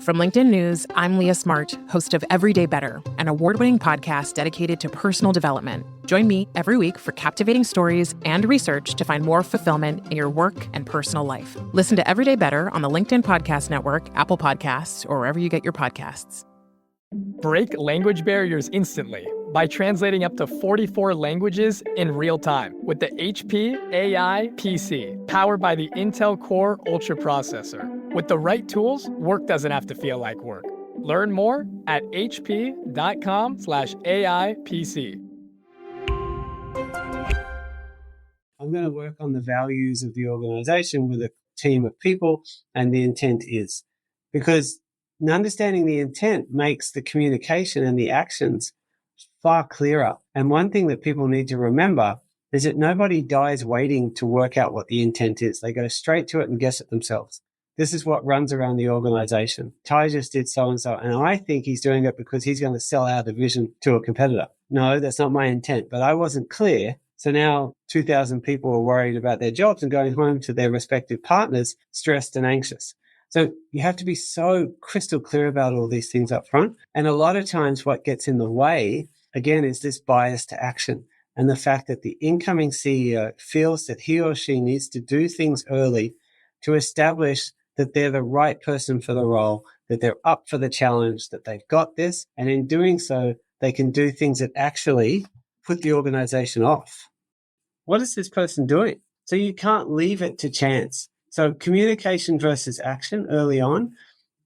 From LinkedIn News, I'm Leah Smart, host of Everyday Better, an award-winning podcast dedicated to personal development. Join me every week for captivating stories and research to find more fulfillment in your work and personal life. Listen to Everyday Better on the LinkedIn Podcast Network, Apple Podcasts, or wherever you get your podcasts. Break language barriers instantly by translating up to 44 languages in real time with the HP AI PC, powered by the Intel Core Ultra processor. With the right tools, work doesn't have to feel like work. Learn more at hp.com/AI PC. I'm going to work on the values of the organization with a team of people, and the intent is. Because understanding the intent makes the communication and the actions far clearer. And one thing that people need to remember is that nobody dies waiting to work out what the intent is. They go straight to it and guess it themselves. This is what runs around the organization. Ty just did so-and-so, and I think he's doing it because he's going to sell our division to a competitor. No, that's not my intent, but I wasn't clear. So now 2,000 people are worried about their jobs and going home to their respective partners, stressed and anxious. So you have to be so crystal clear about all these things up front. And a lot of times what gets in the way, again, is this bias to action and the fact that the incoming CEO feels that he or she needs to do things early to establish that they're the right person for the role, that they're up for the challenge, that they've got this. And in doing so, they can do things that actually put the organization off. What is this person doing? So you can't leave it to chance. So communication versus action early on,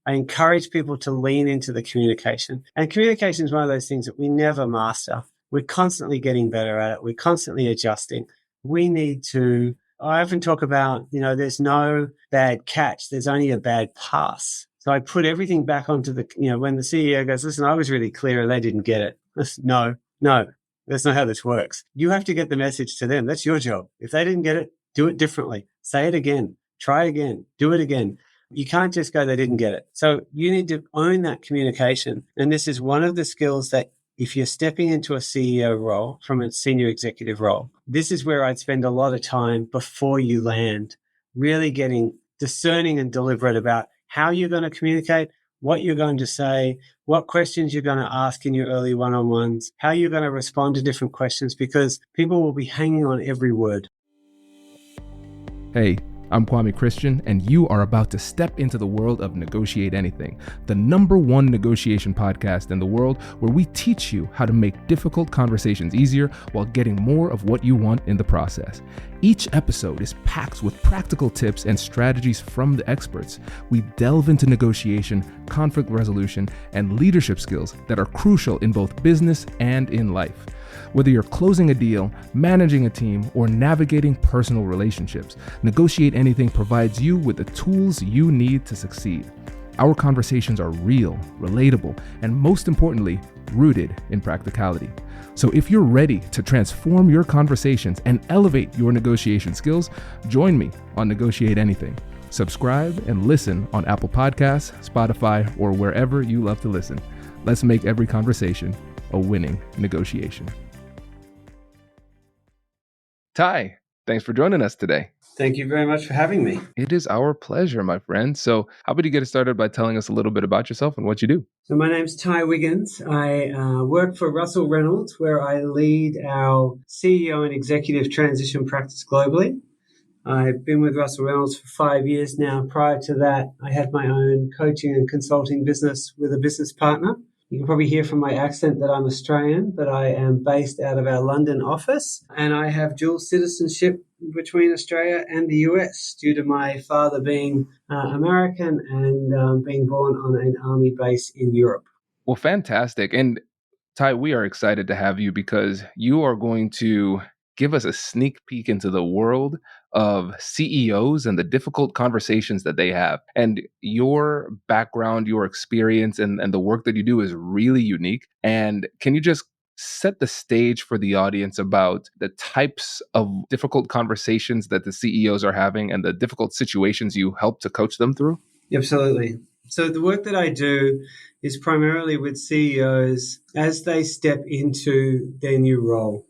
I encourage people to lean into the communication. And communication is one of those things that we never master. We're constantly getting better at it. We're constantly adjusting. We need to, I often talk about, there's no bad catch. There's only a bad pass. So I put everything back onto the, when the CEO goes, listen, I was really clear and they didn't get it. Listen, no, that's not how this works. You have to get the message to them. That's your job. If they didn't get it, do it differently. Say it again. Try again. Do it again. You can't just go, they didn't get it. So you need to own that communication. And this is one of the skills that if you're stepping into a CEO role from a senior executive role, this is where I'd spend a lot of time before you land, really getting discerning and deliberate about how you're going to communicate, what you're going to say, what questions you're going to ask in your early one-on-ones, how you're going to respond to different questions, because people will be hanging on every word. Hey, I'm Kwame Christian, and you are about to step into the world of Negotiate Anything, the #1 negotiation podcast in the world, where we teach you how to make difficult conversations easier while getting more of what you want in the process. Each episode is packed with practical tips and strategies from the experts. We delve into negotiation, conflict resolution, and leadership skills that are crucial in both business and in life. Whether you're closing a deal, managing a team, or navigating personal relationships, Negotiate Anything provides you with the tools you need to succeed. Our conversations are real, relatable, and most importantly, rooted in practicality. So if you're ready to transform your conversations and elevate your negotiation skills, join me on Negotiate Anything. Subscribe and listen on Apple Podcasts, Spotify, or wherever you love to listen. Let's make every conversation a winning negotiation. Ty, thanks for joining us today. Thank you very much for having me. It is our pleasure, my friend. So how about you get us started by telling us a little bit about yourself and what you do? So my name's Ty Wiggins. I work for Russell Reynolds, where I lead our CEO and executive transition practice globally. I've been with Russell Reynolds for 5 years now. Prior to that, I had my own coaching and consulting business with a business partner. You can probably hear from my accent that I'm Australian, but I am based out of our London office, and I have dual citizenship between Australia and the US due to my father being American and being born on an army base in Europe. Well, fantastic. And Ty, we are excited to have you because you are going to give us a sneak peek into the world of CEOs and the difficult conversations that they have. And your background, your experience, and the work that you do is really unique. And can you just set the stage for the audience about the types of difficult conversations that the CEOs are having and the difficult situations you help to coach them through? Absolutely. So the work that I do is primarily with CEOs as they step into their new role.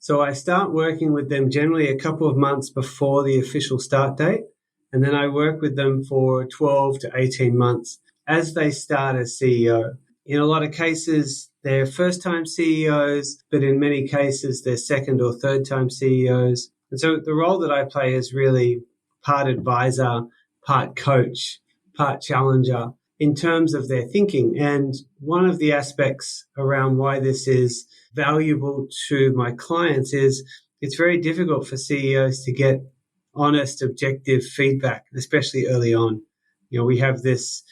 So I start working with them generally a couple of months before the official start date, and then I work with them for 12 to 18 months as they start as CEO. In a lot of cases, they're first-time CEOs, but in many cases, they're second or third-time CEOs. And so the role that I play is really part advisor, part coach, part challenger in terms of their thinking. And one of the aspects around why this is valuable to my clients is it's very difficult for CEOs to get honest, objective feedback, especially early on. We have this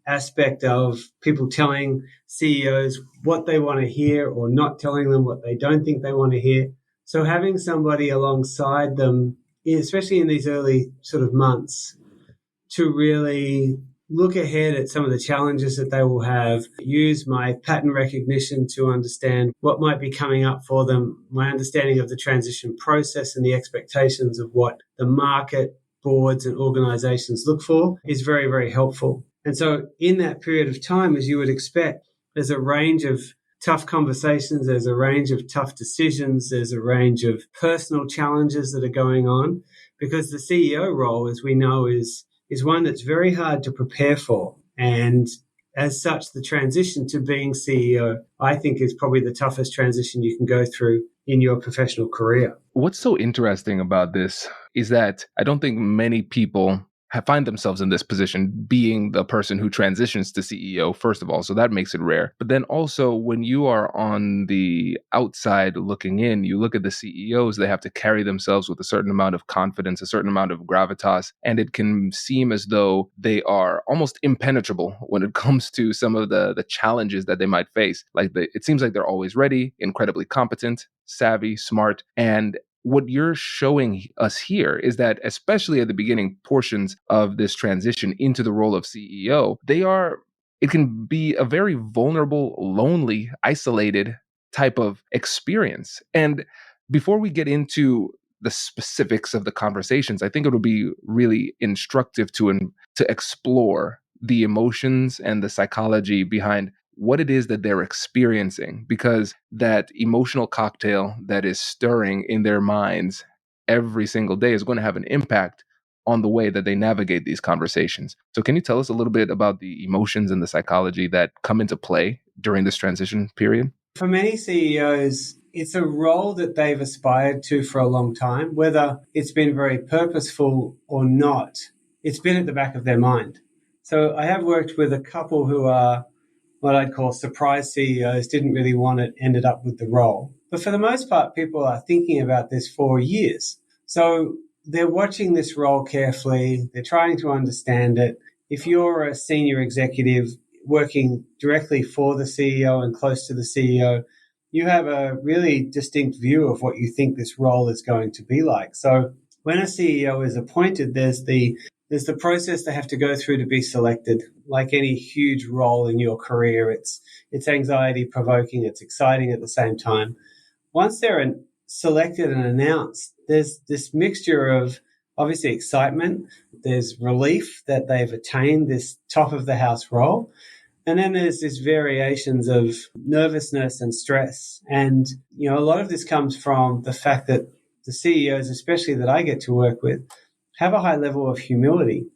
aspect of people telling CEOs what they want to hear or not telling them what they don't think they want to hear. So having somebody alongside them, especially in these early sort of months, to really look ahead at some of the challenges that they will have, use my pattern recognition to understand what might be coming up for them, my understanding of the transition process and the expectations of what the market, boards and organizations look for is very, very helpful. And so in that period of time, as you would expect, there's a range of tough conversations, there's a range of tough decisions, there's a range of personal challenges that are going on, because the CEO role, as we know, is one that's very hard to prepare for. And as such, the transition to being CEO, I think, is probably the toughest transition you can go through in your professional career. What's so interesting about this is that I don't think many people find themselves in this position, being the person who transitions to CEO, first of all. So that makes it rare. But then also when you are on the outside looking in, you look at the CEOs, they have to carry themselves with a certain amount of confidence, a certain amount of gravitas. And it can seem as though they are almost impenetrable when it comes to some of the challenges that they might face. It seems like they're always ready, incredibly competent, savvy, smart, and what you're showing us here is that, especially at the beginning portions of this transition into the role of CEO, it can be a very vulnerable, lonely, isolated type of experience. And before we get into the specifics of the conversations, I think it would be really instructive to explore the emotions and the psychology behind what it is that they're experiencing, because that emotional cocktail that is stirring in their minds every single day is going to have an impact on the way that they navigate these conversations. So can you tell us a little bit about the emotions and the psychology that come into play during this transition period? For many CEOs, it's a role that they've aspired to for a long time, whether it's been very purposeful or not. It's been at the back of their mind. So I have worked with a couple who are what I'd call surprise CEOs, didn't really want it, ended up with the role. But for the most part, people are thinking about this for years. So they're watching this role carefully. They're trying to understand it. If you're a senior executive working directly for the CEO and close to the CEO, you have a really distinct view of what you think this role is going to be like. So when a CEO is appointed, there's the process they have to go through to be selected. Like any huge role in your career, it's anxiety provoking, it's exciting at the same time. Once they're selected and announced, there's this mixture of obviously excitement, there's relief that they've attained this top of the house role, and then there's this variations of nervousness and stress. And, a lot of this comes from the fact that the CEOs, especially that I get to work with, have a high level of humility.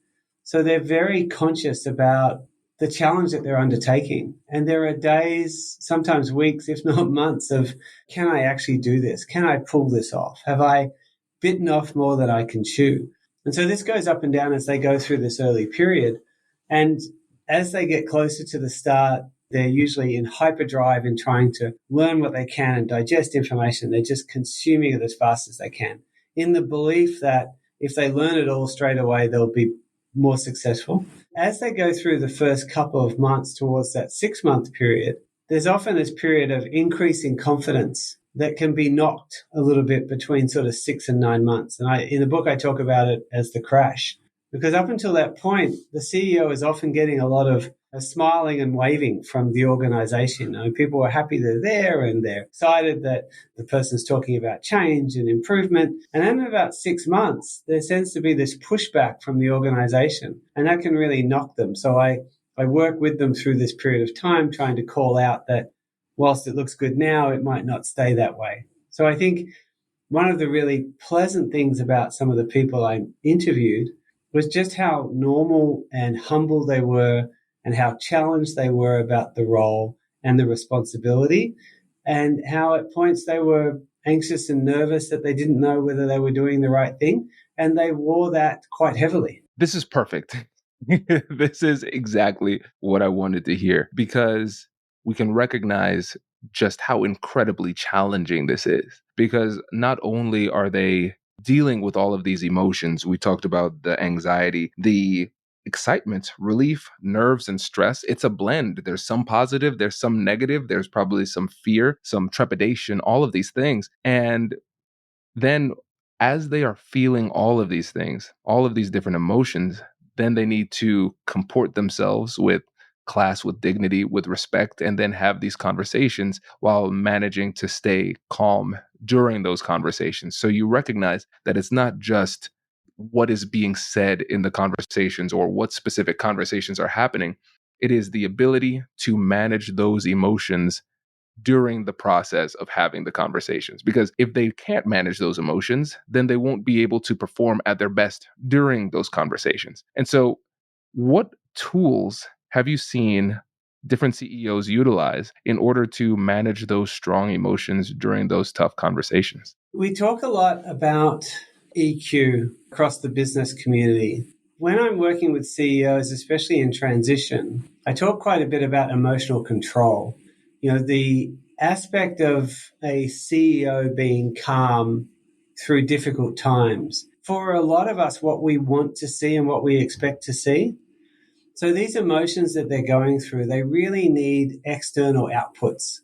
So they're very conscious about the challenge that they're undertaking. And there are days, sometimes weeks, if not months, of, can I actually do this? Can I pull this off? Have I bitten off more than I can chew? And so this goes up and down as they go through this early period. And as they get closer to the start, they're usually in hyperdrive in trying to learn what they can and digest information. They're just consuming it as fast as they can, in the belief that if they learn it all straight away, they'll be more successful. As they go through the first couple of months towards that 6-month period, there's often this period of increasing confidence that can be knocked a little bit between sort of 6 and 9 months. And in the book, I talk about it as the crash. Because up until that point, the CEO is often getting a lot of smiling and waving from the organization. People are happy they're there and they're excited that the person's talking about change and improvement. And then in about 6 months, there tends to be this pushback from the organization, and that can really knock them. So I work with them through this period of time, trying to call out that whilst it looks good now, it might not stay that way. So I think one of the really pleasant things about some of the people I interviewed was just how normal and humble they were and how challenged they were about the role and the responsibility, and how at points they were anxious and nervous that they didn't know whether they were doing the right thing. And they wore that quite heavily. This is perfect. This is exactly what I wanted to hear, because we can recognize just how incredibly challenging this is. Because not only are they dealing with all of these emotions, we talked about the anxiety, the excitement, relief, nerves, and stress. It's a blend. There's some positive, there's some negative, there's probably some fear, some trepidation, all of these things. And then as they are feeling all of these things, all of these different emotions, then they need to comport themselves with class, with dignity, with respect, and then have these conversations while managing to stay calm during those conversations. So you recognize that it's not just what is being said in the conversations or what specific conversations are happening. It is the ability to manage those emotions during the process of having the conversations. Because if they can't manage those emotions, then they won't be able to perform at their best during those conversations. And so, what tools have you seen different CEOs utilize in order to manage those strong emotions during those tough conversations? We talk a lot about EQ across the business community. When I'm working with CEOs, especially in transition, I talk quite a bit about emotional control. The aspect of a CEO being calm through difficult times. For a lot of us, what we want to see and what we expect to see. So these emotions that they're going through, they really need external outputs.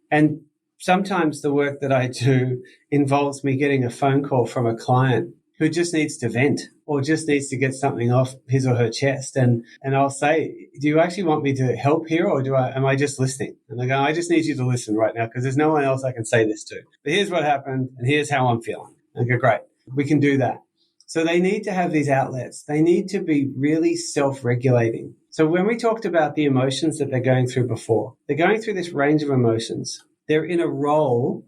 And sometimes the work that I do involves me getting a phone call from a client who just needs to vent or just needs to get something off his or her chest. And I'll say, do you actually want me to help here, or am I just listening? And they go, I just need you to listen right now because there's no one else I can say this to. But here's what happened and here's how I'm feeling. I go, great, we can do that. So they need to have these outlets. They need to be really self-regulating. So when we talked about the emotions that they're going through before, they're going through this range of emotions. They're in a role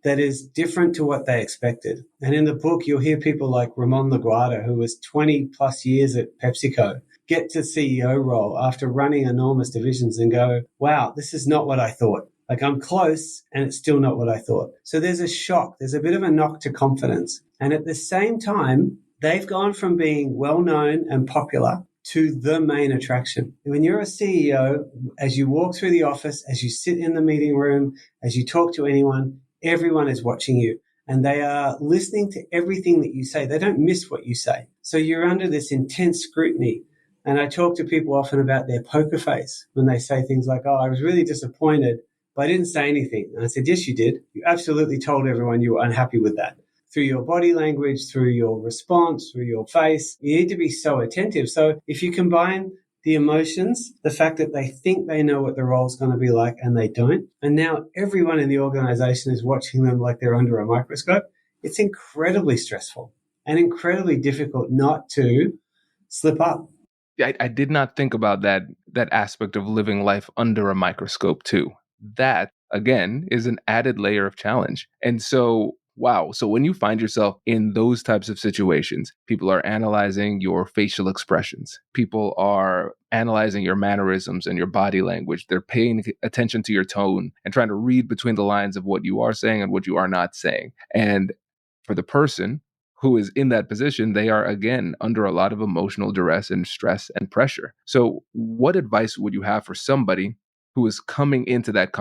that is different to what they expected. And in the book, you'll hear people like Ramon LaGuardia, who was 20 plus years at PepsiCo, get to CEO role after running enormous divisions and go, wow, this is not what I thought. Like, I'm close and it's still not what I thought. So there's a shock. There's a bit of a knock to confidence. And at the same time, they've gone from being well-known and popular to the main attraction. When you're a CEO, as you walk through the office, as you sit in the meeting room, as you talk to anyone, everyone is watching you and they are listening to everything that you say. They don't miss what you say. So you're under this intense scrutiny. And I talk to people often about their poker face when they say things like, oh, I was really disappointed, but I didn't say anything. And I said, yes, you did. You absolutely told everyone you were unhappy with that. Through your body language, through your response, through your face. You need to be so attentive. So if you combine the emotions, the fact that they think they know what the role's going to be like and they don't, and now everyone in the organization is watching them like they're under a microscope, it's incredibly stressful and incredibly difficult not to slip up. I did not think about that aspect of living life under a microscope too. That, again, is an added layer of challenge. And so, wow. So when you find yourself in those types of situations, people are analyzing your facial expressions. People are analyzing your mannerisms and your body language. They're paying attention to your tone and trying to read between the lines of what you are saying and what you are not saying. And for the person who is in that position, they are, again, under a lot of emotional duress and stress and pressure. So what advice would you have for somebody who is coming into that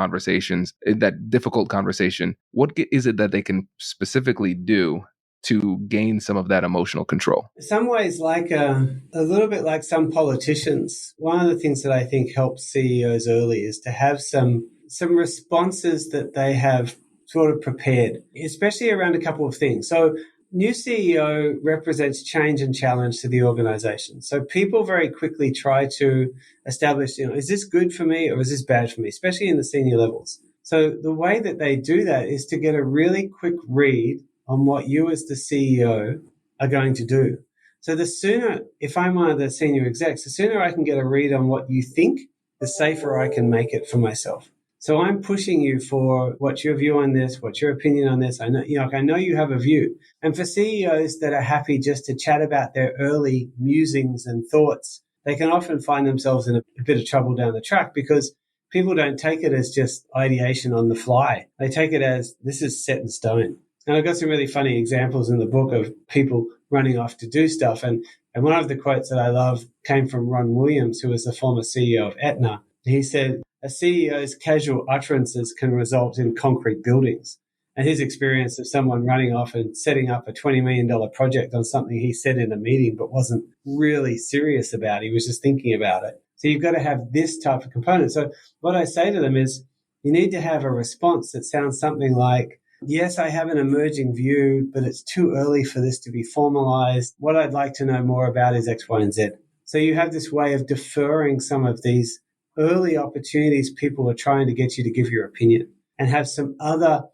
difficult conversation? What is it that they can specifically do to gain some of that emotional control? In some ways, like a little bit like some politicians, one of the things that I think helps CEOs early is to have some responses that they have sort of prepared, especially around a couple of things. So new CEO represents change and challenge to the organization. So people very quickly try to establish, is this good for me or is this bad for me, especially in the senior levels. So the way that they do that is to get a really quick read on what you as the CEO are going to do. So the sooner, if I'm one of the senior execs, the sooner I can get a read on what you think, the safer I can make it for myself. So I'm pushing you for what's your view on this, what's your opinion on this. I know, I know you have a view. And for CEOs that are happy just to chat about their early musings and thoughts they can often find themselves in a bit of trouble down the track because people don't take it as just ideation on the fly. They take it as this is set in stone. And I've got some really funny examples in the book of people running off to do stuff. And one of the quotes that I love came from Ron Williams, who was the former CEO of Aetna. He said, a CEO's casual utterances can result in concrete buildings. And his experience of someone running off and setting up a $20 million project on something he said in a meeting but wasn't really serious about, he was just thinking about it. So you've got to have this type of component. So what I say to them is you need to have a response that sounds something like, yes, I have an emerging view, but it's too early for this to be formalized. What I'd like to know more about is X, Y, and Z. So you have this way of deferring some of these early opportunities people are trying to get you to give your opinion and have some other,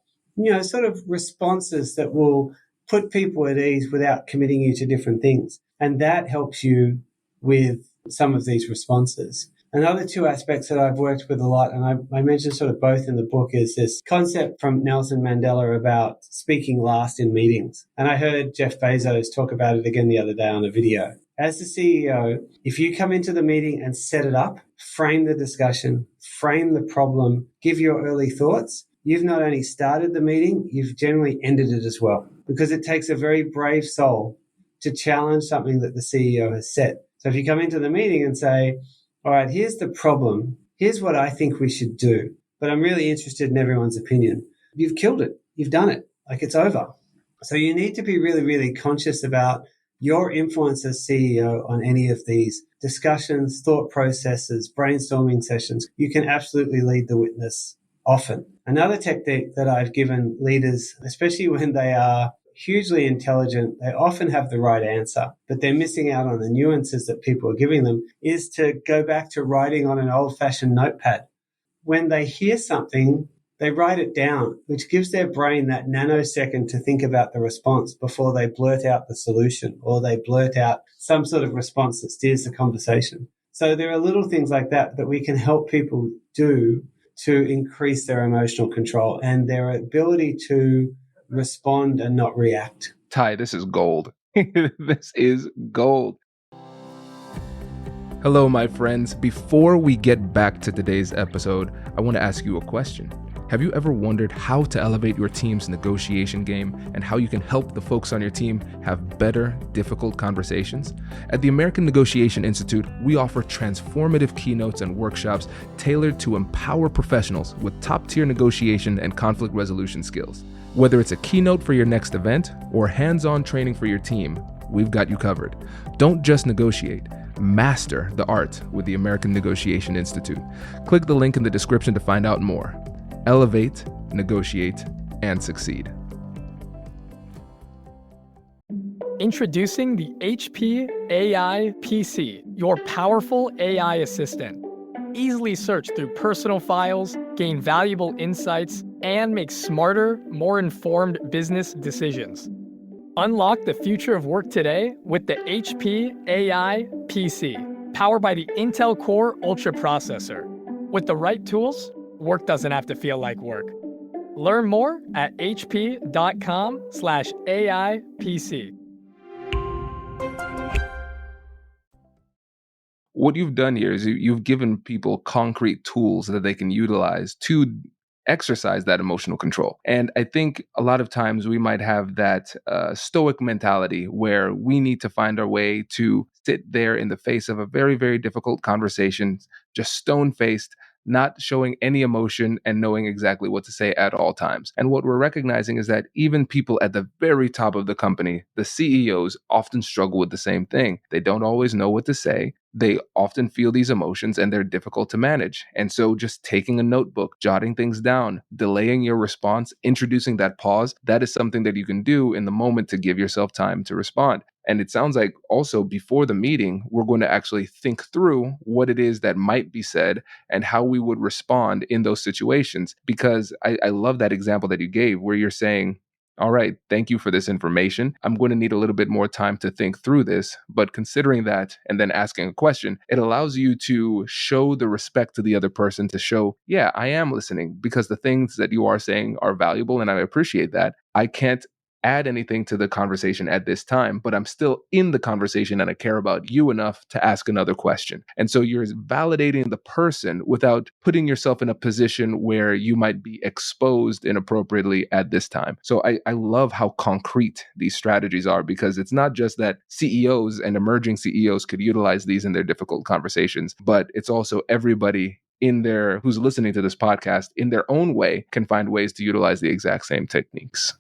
sort of responses that will put people at ease without committing you to different things. And that helps you with some of these responses. Another two aspects that I've worked with a lot, and I mentioned sort of both in the book, is this concept from Nelson Mandela about speaking last in meetings. And I heard Jeff Bezos talk about it again the other day on a video. As the CEO, if you come into the meeting and set it up, frame the discussion, frame the problem, give your early thoughts, you've not only started the meeting, you've generally ended it as well. Because it takes a very brave soul to challenge something that the CEO has said. So if you come into the meeting and say, all right, here's the problem. Here's what I think we should do. But I'm really interested in everyone's opinion. You've killed it. You've done it. Like it's over. So you need to be really, really conscious about your influence as CEO on any of these discussions, thought processes, brainstorming sessions. You can absolutely lead the witness often. Another technique that I've given leaders, especially when they are hugely intelligent, they often have the right answer, but they're missing out on the nuances that people are giving them, is to go back to writing on an old-fashioned notepad. When they hear something, they write it down, which gives their brain that nanosecond to think about the response before they blurt out the solution or they blurt out some sort of response that steers the conversation. So there are little things like that that we can help people do to increase their emotional control and their ability to respond and not react. Ty, this is gold. This is gold. Hello, my friends. Before we get back to today's episode, I want to ask you a question. Have you ever wondered how to elevate your team's negotiation game and how you can help the folks on your team have better, difficult conversations? At the American Negotiation Institute, we offer transformative keynotes and workshops tailored to empower professionals with top-tier negotiation and conflict resolution skills. Whether it's a keynote for your next event or hands-on training for your team, we've got you covered. Don't just negotiate. Master the art with the American Negotiation Institute. Click the link in the description to find out more. Elevate, negotiate, and succeed. Introducing the HP AI PC, your powerful AI assistant. Easily search through personal files, gain valuable insights, and make smarter, more informed business decisions. Unlock the future of work today with the HP AI PC, powered by the Intel Core Ultra processor. With the right tools, work doesn't have to feel like work. Learn more at hp.com/AIPC. What you've done here is you've given people concrete tools that they can utilize to exercise that emotional control. And I think a lot of times we might have that stoic mentality where we need to find our way to sit there in the face of a very, very difficult conversation, just stone-faced, not showing any emotion and knowing exactly what to say at all times. And what we're recognizing is that even people at the very top of the company, the CEOs, often struggle with the same thing. They don't always know what to say. They often feel these emotions and they're difficult to manage. And so just taking a notebook, jotting things down, delaying your response, introducing that pause, that is something that you can do in the moment to give yourself time to respond. And it sounds like also before the meeting, we're going to actually think through what it is that might be said and how we would respond in those situations. Because I love that example that you gave where you're saying, all right, thank you for this information. I'm going to need a little bit more time to think through this. But considering that and then asking a question, it allows you to show the respect to the other person to show, yeah, I am listening because the things that you are saying are valuable and I appreciate that. I can't add anything to the conversation at this time, but I'm still in the conversation and I care about you enough to ask another question. And so you're validating the person without putting yourself in a position where you might be exposed inappropriately at this time. So I love how concrete these strategies are, because it's not just that CEOs and emerging CEOs could utilize these in their difficult conversations, but it's also everybody in there who's listening to this podcast in their own way can find ways to utilize the exact same techniques.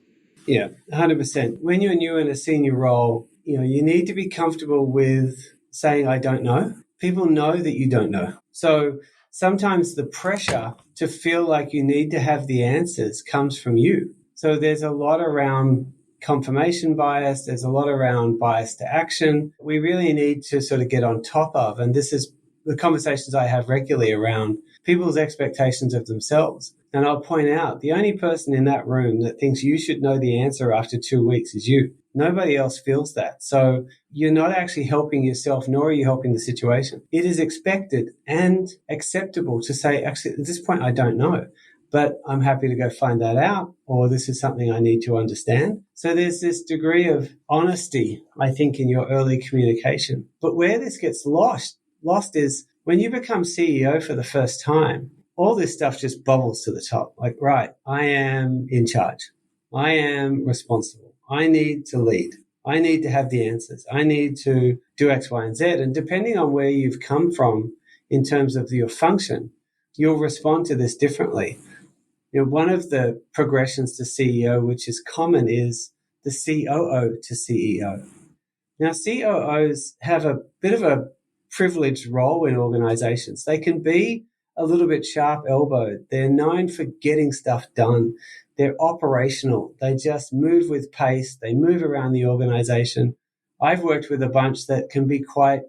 Yeah, 100%. When you're new in a senior role, you need to be comfortable with saying, I don't know. People know that you don't know. So sometimes the pressure to feel like you need to have the answers comes from you. So there's a lot around confirmation bias. There's a lot around bias to action. We really need to sort of get on top of, and this is the conversations I have regularly around people's expectations of themselves. And I'll point out, the only person in that room that thinks you should know the answer after 2 weeks is you. Nobody else feels that. So you're not actually helping yourself, nor are you helping the situation. It is expected and acceptable to say, actually, at this point, I don't know, but I'm happy to go find that out, or this is something I need to understand. So there's this degree of honesty, I think, in your early communication. But where this gets lost is when you become CEO for the first time, all this stuff just bubbles to the top. Like, right, I am in charge. I am responsible. I need to lead. I need to have the answers. I need to do X, Y, and Z. And depending on where you've come from in terms of your function, you'll respond to this differently. One of the progressions to CEO, which is common, is the COO to CEO. Now, COOs have a bit of a privileged role in organizations. They can be a little bit sharp-elbowed. They're known for getting stuff done. They're operational. They just move with pace. They move around the organization. I've worked with a bunch that can be quite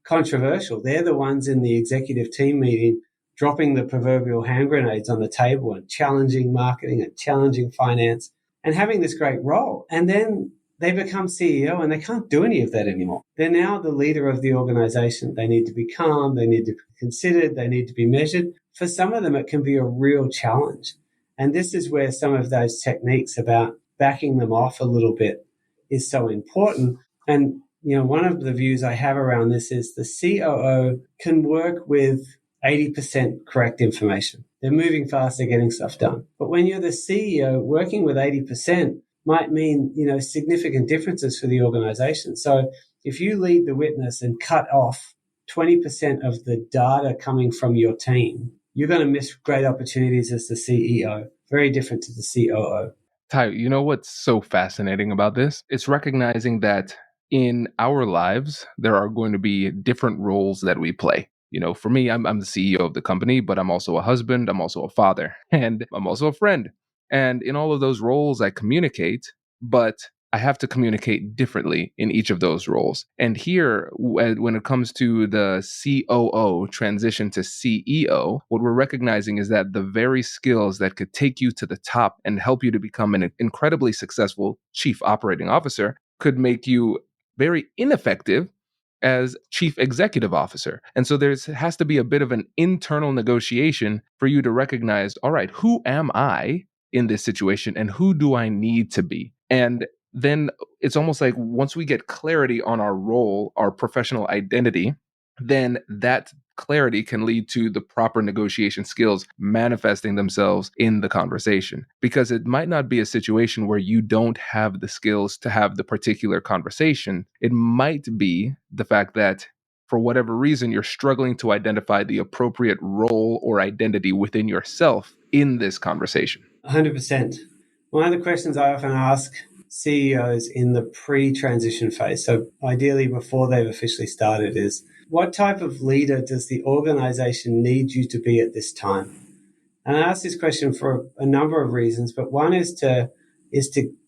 controversial. They're the ones in the executive team meeting dropping the proverbial hand grenades on the table and challenging marketing and challenging finance and having this great role. And then they become CEO and they can't do any of that anymore. They're now the leader of the organization. They need to be calm. They need to be considered. They need to be measured. For some of them, it can be a real challenge. And this is where some of those techniques about backing them off a little bit is so important. And, one of the views I have around this is the COO can work with 80% correct information. They're moving fast. They're getting stuff done. But when you're the CEO, working with 80% might mean, significant differences for the organization. So if you lead the witness and cut off 20% of the data coming from your team, you're going to miss great opportunities as the CEO, very different to the COO. Ty, you know what's so fascinating about this? It's recognizing that in our lives, there are going to be different roles that we play. For me, I'm the CEO of the company, but I'm also a husband, I'm also a father, and I'm also a friend. And in all of those roles, I communicate, but I have to communicate differently in each of those roles. And here, when it comes to the COO transition to CEO, what we're recognizing is that the very skills that could take you to the top and help you to become an incredibly successful chief operating officer could make you very ineffective as chief executive officer. And so there has to be a bit of an internal negotiation for you to recognize, all right, who am I in this situation and who do I need to be? And then it's almost like once we get clarity on our role, our professional identity, then that clarity can lead to the proper negotiation skills manifesting themselves in the conversation. Because it might not be a situation where you don't have the skills to have the particular conversation. It might be the fact that for whatever reason, you're struggling to identify the appropriate role or identity within yourself in this conversation. 100%. One of the questions I often ask CEOs in the pre-transition phase, so ideally before they've officially started, is what type of leader does the organization need you to be at this time? And I ask this question for a number of reasons, but one is to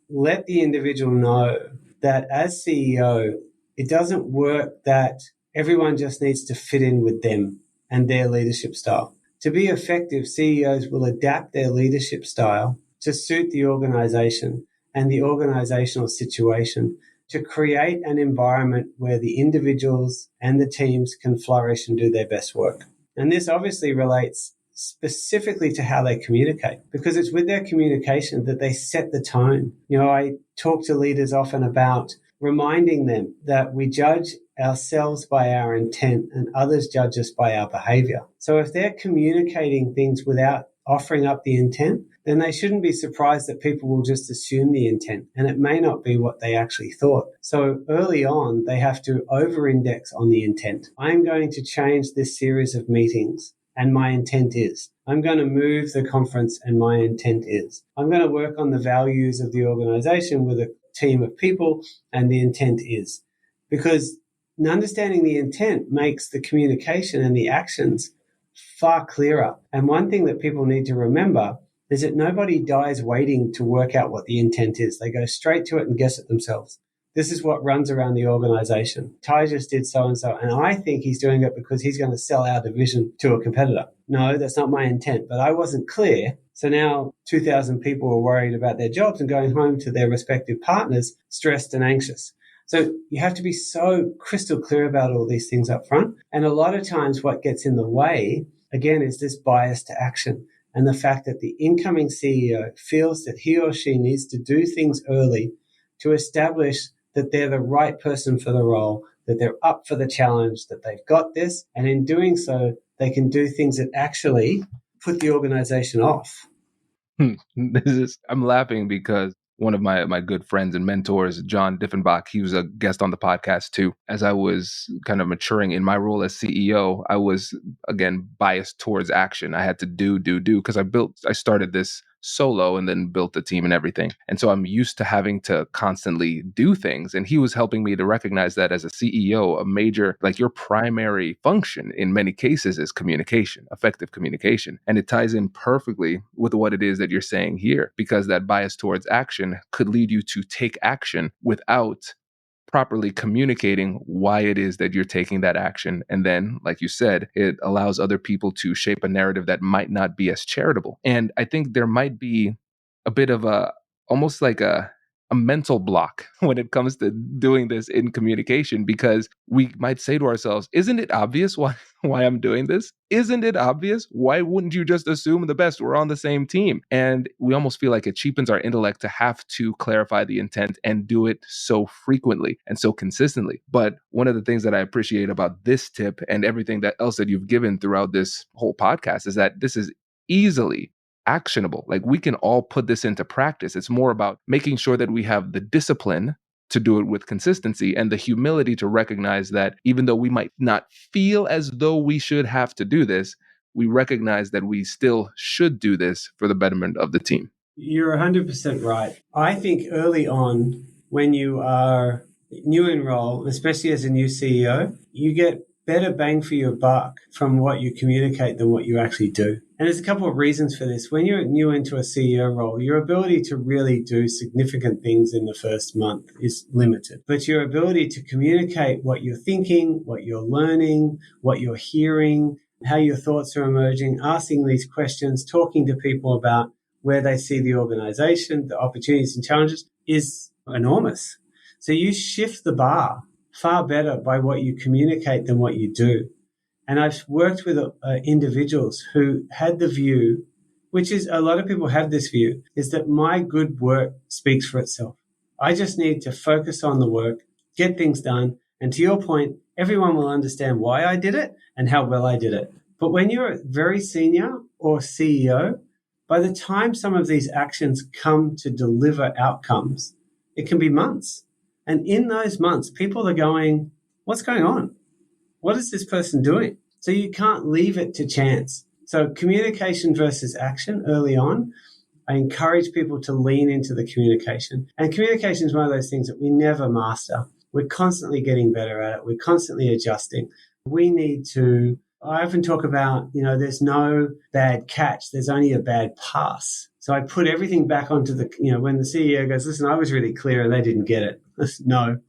let the individual know that as CEO, it doesn't work that everyone just needs to fit in with them and their leadership style. To be effective, CEOs will adapt their leadership style to suit the organization and the organizational situation to create an environment where the individuals and the teams can flourish and do their best work. And this obviously relates specifically to how they communicate, because it's with their communication that they set the tone. I talk to leaders often about reminding them that we judge ourselves by our intent and others judge us by our behavior. So if they're communicating things without offering up the intent, then they shouldn't be surprised that people will just assume the intent, and it may not be what they actually thought. So early on, they have to over-index on the intent. I'm going to change this series of meetings, and my intent is. I'm going to move the conference, and my intent is. I'm going to work on the values of the organization with a team of people, and the intent is. Because understanding the intent makes the communication and the actions far clearer. And one thing that people need to remember is that nobody dies waiting to work out what the intent is. They go straight to it and guess it themselves. This is what runs around the organization. Ty just did so-and-so, and I think he's doing it because he's going to sell our division to a competitor. No, that's not my intent, but I wasn't clear. So now 2,000 people are worried about their jobs and going home to their respective partners stressed and anxious. So you have to be so crystal clear about all these things up front. And a lot of times what gets in the way, again, is this bias to action and the fact that the incoming CEO feels that he or she needs to do things early to establish that they're the right person for the role, that they're up for the challenge, that they've got this. And in doing so, they can do things that actually put the organization off. I'm laughing because one of my good friends and mentors, John Diffenbach, he was a guest on the podcast too. As I was kind of maturing in my role as CEO, I was, again, biased towards action. I had to do, because I started this solo and then built the team and everything. And so I'm used to having to constantly do things. And he was helping me to recognize that as a CEO, a major, like your primary function in many cases is communication, effective communication. And it ties in perfectly with what it is that you're saying here, because that bias towards action could lead you to take action without properly communicating why it is that you're taking that action. And then, like you said, it allows other people to shape a narrative that might not be as charitable. And I think there might be a bit of almost like a mental block when it comes to doing this in communication, because we might say to ourselves, isn't it obvious why I'm doing this? Isn't it obvious? Why wouldn't you just assume the best? We're on the same team. And we almost feel like it cheapens our intellect to have to clarify the intent and do it so frequently and so consistently. But one of the things that I appreciate about this tip and everything else that you've given throughout this whole podcast is that this is easily actionable. Like, we can all put this into practice. It's more about making sure that we have the discipline to do it with consistency and the humility to recognize that even though we might not feel as though we should have to do this, we recognize that we still should do this for the betterment of the team. You're 100% right. I think early on, when you are new in role, especially as a new CEO, you get better bang for your buck from what you communicate than what you actually do. And there's a couple of reasons for this. When you're new into a CEO role, your ability to really do significant things in the first month is limited. But your ability to communicate what you're thinking, what you're learning, what you're hearing, how your thoughts are emerging, asking these questions, talking to people about where they see the organization, the opportunities and challenges is enormous. So you shift the bar far better by what you communicate than what you do. And I've worked with individuals who had the view, which is a lot of people have this view, is that my good work speaks for itself. I just need to focus on the work, get things done. And to your point, everyone will understand why I did it and how well I did it. But when you're very senior or CEO, by the time some of these actions come to deliver outcomes, it can be months. And in those months, people are going, what's going on? What is this person doing? So you can't leave it to chance. So communication versus action early on, I encourage people to lean into the communication. And communication is one of those things that we never master. We're constantly getting better at it. We're constantly adjusting. We need to, I often talk about, there's no bad catch. There's only a bad pass. So I put everything back onto when the CEO goes, listen, I was really clear and they didn't get it. No,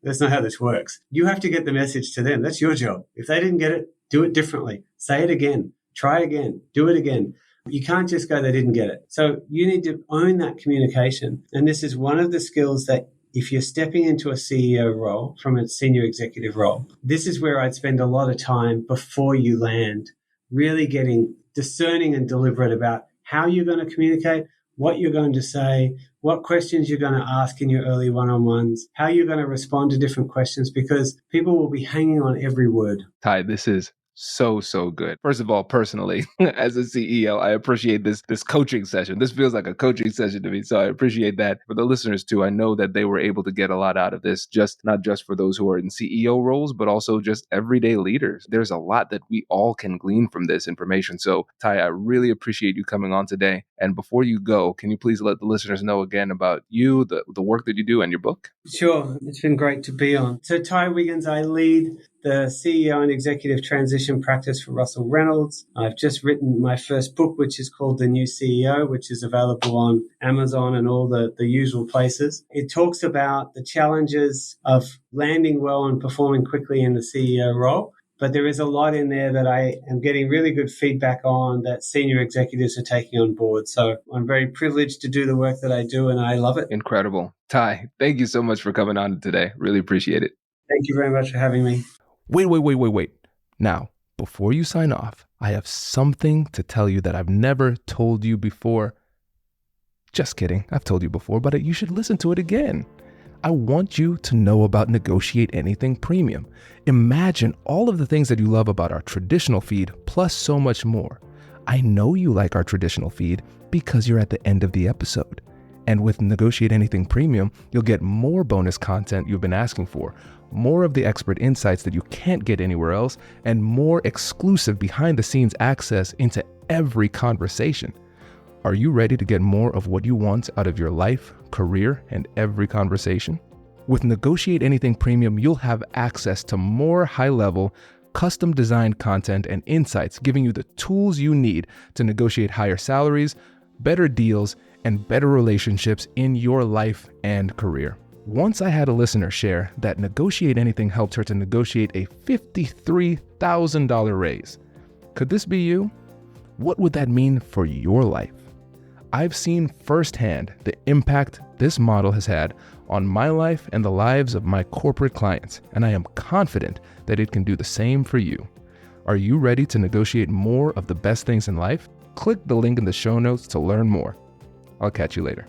that's not how this works. You have to get the message to them. That's your job. If they didn't get it, do it differently. Say it again. Try again. Do it again. You can't just go, they didn't get it. So you need to own that communication. And this is one of the skills that if you're stepping into a CEO role from a senior executive role, this is where I'd spend a lot of time before you land, really getting discerning and deliberate about how you're going to communicate, what you're going to say, what questions you're going to ask in your early one-on-ones, how you're going to respond to different questions, because people will be hanging on every word. Ty, this is so good. First of all, personally, as a CEO, I appreciate this coaching session. This feels like a coaching session to me, so I appreciate that. For the listeners too, I know that they were able to get a lot out of this, not just for those who are in CEO roles, but also just everyday leaders. There's a lot that we all can glean from this information. So Ty, I really appreciate you coming on today. And before you go, can you please let the listeners know again about you, the work that you do, and your book? Sure. It's been great to be on. So Ty Wiggins, I lead the CEO and executive transition practice for Russell Reynolds. I've just written my first book, which is called The New CEO, which is available on Amazon and all the usual places. It talks about the challenges of landing well and performing quickly in the CEO role. But there is a lot in there that I am getting really good feedback on that senior executives are taking on board. So I'm very privileged to do the work that I do, and I love it. Incredible. Ty, thank you so much for coming on today. Really appreciate it. Thank you very much for having me. Wait. Now, before you sign off, I have something to tell you that I've never told you before. Just kidding. I've told you before, but you should listen to it again. I want you to know about Negotiate Anything Premium. Imagine all of the things that you love about our traditional feed, plus so much more. I know you like our traditional feed because you're at the end of the episode. And with Negotiate Anything Premium, you'll get more bonus content you've been asking for, more of the expert insights that you can't get anywhere else, and more exclusive behind-the-scenes access into every conversation. Are you ready to get more of what you want out of your life, career, and every conversation? With Negotiate Anything Premium, you'll have access to more high-level, custom-designed content and insights, giving you the tools you need to negotiate higher salaries, better deals, and better relationships in your life and career. Once I had a listener share that Negotiate Anything helped her to negotiate a $53,000 raise. Could this be you? What would that mean for your life? I've seen firsthand the impact this model has had on my life and the lives of my corporate clients, and I am confident that it can do the same for you. Are you ready to negotiate more of the best things in life? Click the link in the show notes to learn more. I'll catch you later.